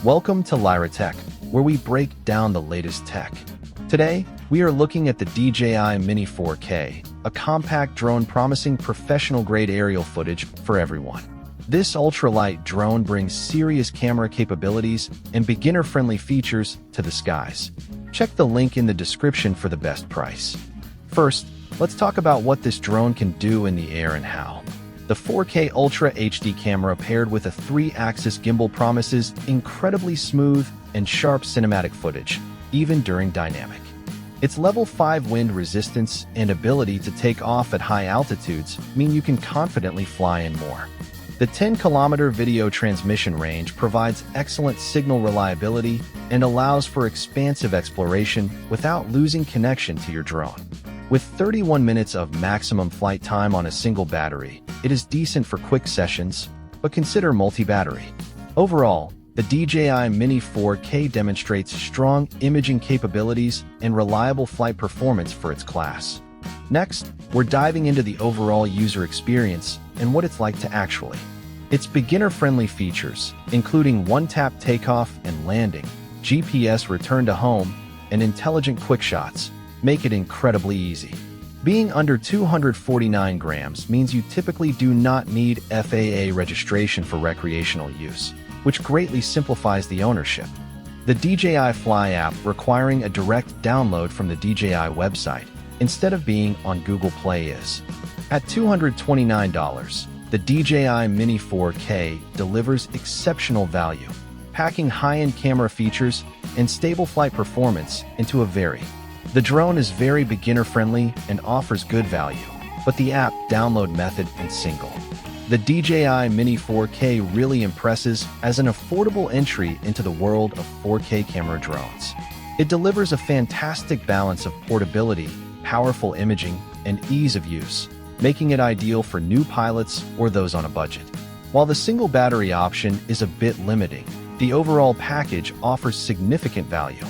Welcome to Lyra Tech, where we break down the latest tech. Today, we are looking at the DJI Mini 4K, a compact drone promising professional-grade aerial footage for everyone. This ultralight drone brings serious camera capabilities and beginner-friendly features to the skies. Check the link in the description for the best price. First, let's talk about what this drone can do in the air and how. The 4K Ultra HD camera paired with a 3-axis gimbal promises incredibly smooth and sharp cinematic footage, even during dynamic. Its level 5 wind resistance and ability to take off at high altitudes mean you can confidently fly in more. The 10-kilometer video transmission range provides excellent signal reliability and allows for expansive exploration without losing connection to your drone. With 31 minutes of maximum flight time on a single battery, it is decent for quick sessions, but consider multi-battery. Overall, the DJI Mini 4K demonstrates strong imaging capabilities and reliable flight performance for its class. Next, we're diving into the overall user experience and what it's like to actually. Its beginner-friendly features, including one-tap takeoff and landing, GPS return to home, and intelligent quick shots, make it incredibly easy. Being under 249 grams means you typically do not need FAA registration for recreational use, which greatly simplifies the ownership. The DJI Fly app requiring a direct download from the DJI website instead of being on Google Play is. At $229, the DJI Mini 4K delivers exceptional value, packing high-end camera features and stable flight performance into a The drone is very beginner-friendly and offers good value, but the app download method is single. The DJI Mini 4K really impresses as an affordable entry into the world of 4K camera drones. It delivers a fantastic balance of portability, powerful imaging, and ease of use, making it ideal for new pilots or those on a budget. While the single battery option is a bit limiting, the overall package offers significant value.